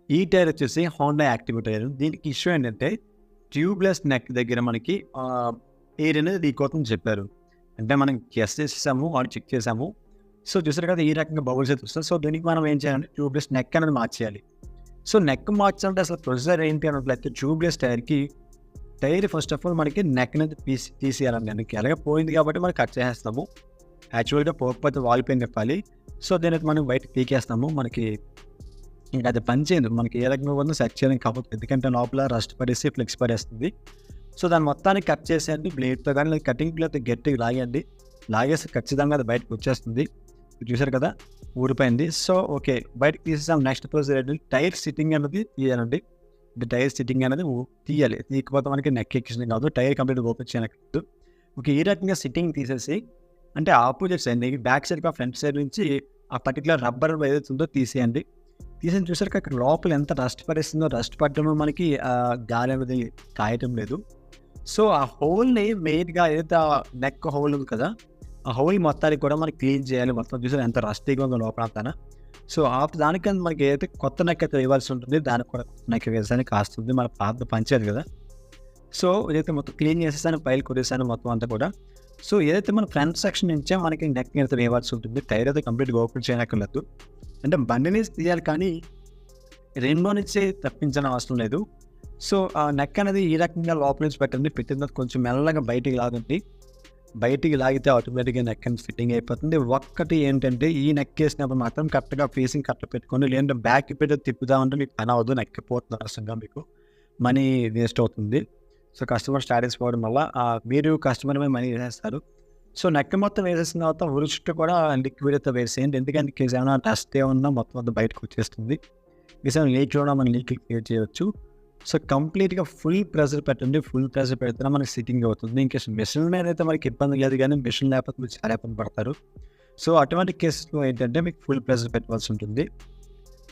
ఈ టైర్ వచ్చేసి Honda active tyre. దీనికి ఇష్యూ ఏంటంటే ట్యూబ్లెస్ నెక్ దగ్గర మనకి ఎయిర్ అనేది లీక్ అవుతుందని చెప్పారు. అంటే మనం గెస్ చేసేసాము, వాళ్ళు చెక్ చేసాము. సో చూసారు కదా, ఈ రకంగా బబుల్స్ అయితే వస్తుంది. సో దీనికి మనం ఏం చేయాలంటే ట్యూబ్లెస్ నెక్ అనేది మార్చేయాలి. సో నెక్ మార్చాలంటే అసలు ప్రొసీజర్ ఏంటి అన్నట్లయితే ట్యూబ్లెస్ టైర్కి టైర్ ఫస్ట్ ఆఫ్ ఆల్ మనకి నెక్ అనేది తీసేయాలండి. అందుకే అలాగే పోయింది కాబట్టి మనం కట్ చేసేస్తాము. యాక్చువల్గా పోకపోతే వాలిపోయింది చెప్పాలి. సో దీనికి మనం బయటకు పీకేస్తాము. మనకి ఇంకా అది పని చేయదు. మనకి ఏ రకంగా ఉందో సెట్ చేయడం కాకపోతే, ఎందుకంటే లోపల రస్ట్ పడేసి ఫ్లెక్స్ పడేస్తుంది. సో దాన్ని మొత్తాన్ని కట్ చేసేయండి బ్లేడ్తో, కానీ కటింగ్ ప్లేట్ గట్టిగా లాగండి. లాగేసి ఖచ్చితంగా అది బయటకు వచ్చేస్తుంది. చూసారు కదా, ఊడిపోయింది. సో ఓకే, బయటకు తీసేసాం. నెక్స్ట్ ప్రొసీజర్ ఏంటంటే టైర్ సిట్టింగ్ అనేది తీయాలండి. ఇది టైర్ సిట్టింగ్ అనేది తీయాలి. తీయకపోతే మనకి నెక్ ఎక్కించింది కాదు, టైర్ కంప్లీట్ ఓపెన్ చేయనట్లేదు. ఓకే, ఈ రకంగా సిట్టింగ్ తీసేసి, అంటే opposite side back side front side నుంచి ఆ పర్టికులర్ రబ్బర్ ఏదైతే ఉందో తీసేయండి. తీసేసి చూసారు అక్కడ లోపల ఎంత రస్ట్ పడేస్తుందో, రస్ట్ పడడంలో మనకి గాలి అనేది కాయటం లేదు. సో ఆ హోల్ని మెయిన్గా ఏదైతే నెక్ హోల్ ఉంది కదా, ఆ హోల్ మొత్తానికి కూడా మనకి క్లీన్ చేయాలి. మొత్తం చూసారు ఎంత రస్టీగా ఉందో లోపల అంతా. సో ఆఫ్టర్ దానికన్నా మనకి ఏదైతే కొత్త నెక్ అయితే వేయవలసి ఉంటుంది, దానికి కూడా కొత్త నెక్ వేసానికి కాస్తుంది. మన పాత పంచారు కదా. సో ఏదైతే మొత్తం క్లీన్ చేసేసాను, పైలు కొట్టేసాను మొత్తం అంతా కూడా. సో ఏదైతే మన ఫ్రంట్ సెక్షన్ నుంచే మనకి నెక్ అయితే వేయవలసి ఉంటుంది. టైర్ అయితే కంప్లీట్గా ఓపెన్ చేయనక్కర్లేదు. అంటే బండి నుంచి తీయాలి, కానీ రెండో నుంచి తప్పించడం అవసరం లేదు. సో ఆ నెక్ అనేది ఈ రకంగా లోపల నుంచి పెట్టండి. పెట్టిన తర్వాత కొంచెం మెల్లగా బయటికి లాగండి. బయటికి లాగితే ఆటోమేటిక్గా నెక్ అనేది ఫిట్టింగ్ అయిపోతుంది. ఒక్కటి ఏంటంటే ఈ నెక్ వేసినప్పుడు మాత్రం కరెక్ట్గా ఫేసింగ్ కరెక్ట్ పెట్టుకోండి. లేదంటే బ్యాక్ పెట్టి తిప్పుదా ఉంటే మీకు పని అవ్వదు, నెక్ పోతుంది, అనవసరంగా మీకు మనీ వేస్ట్ అవుతుంది. సో కస్టమర్ స్టాటస్ పోవడం వల్ల మీరు కస్టమర్ మీద మనీ వేసేస్తారు. సో నెక్ మొత్తం వేసేసిన తర్వాత ఊరి చుట్టూ కూడా లిక్విడ్ అయితే వేసేయండి. ఎందుకంటే ఏమైనా డస్ట్ ఏమన్నా మొత్తం అంతా బయటకు వచ్చేస్తుంది. ఏమైనా లీక్ కూడా మనం లీక్ క్రియేట్ చేయవచ్చు. సో కంప్లీట్గా ఫుల్ ప్రెషర్ పెట్టండి. ఫుల్ ప్రెషర్ పెడితేనే మనకి సిట్టింగ్ అవుతుంది. ఇంకా మిషన్ మీద అయితే మనకి ఇబ్బంది లేదు, కానీ మిషన్ లేకపోతే మీరు చాలా ఇబ్బంది పడతారు. సో అటువంటి కేసులో ఏంటంటే మీకు ఫుల్ ప్రెషర్ పెట్టవలసి ఉంటుంది.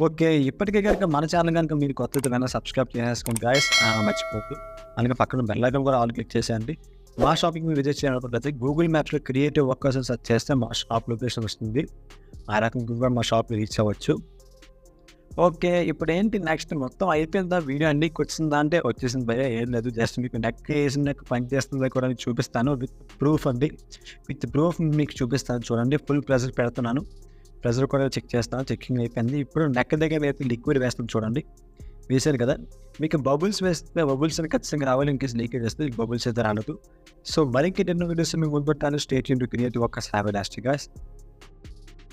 ఓకే, ఇప్పటికే కనుక మన ఛానల్ కనుక మీరు కొత్తగా కనుక సబ్స్క్రైబ్ చేసుకోండి గాయస్, మర్చిపోద్దు. అలాగే పక్కన బెల్ ఐకాన్ కూడా ఆల్ క్లిక్ చేసేయండి. మా షాపింగ్ మీరు విజిట్ చేయాలనుకుంటే గూగుల్ మ్యాప్స్లో క్రియేటివ్ వర్కర్స్ అని సెర్చ్ చేస్తే మా షాప్ లొకేషన్ వస్తుంది. ఆ రకంగా కూడా మా షాప్కి రీచ్ అవ్వచ్చు. ఓకే, ఇప్పుడు ఏంటి నెక్స్ట్ మొత్తం అయిపోయిందా వీడియో అండి, వచ్చిందా అంటే వచ్చేసింది భయ, ఏం లేదు. జస్ట్ మీకు నెక్ వేసిన నెక్ పని చేస్తుందా కూడా మీకు చూపిస్తాను విత్ ప్రూఫ్ అండి. విత్ ప్రూఫ్ మీకు చూపిస్తాను చూడండి. ఫుల్ ప్రెషర్ పెడుతున్నాను, ప్రెషర్ కూడా చెక్ చేస్తాను. చెక్కింగ్ అయిపోయింది. ఇప్పుడు నెక్ దగ్గర అయితే లిక్విడ్ వేస్తాను చూడండి. వేసారు కదా, మీకు బబుల్స్ వేస్తే బబుల్స్ అని ఖచ్చితంగా రావాలి. ఇంకేసి లీకేజ్ వేస్తే బబుల్స్ అయితే రాలేదు. సో మరికి ఎన్నో వీడియోస్ మీకు ముందు పెట్టాను. Stay tuned to creative workers. Have a nice day guys.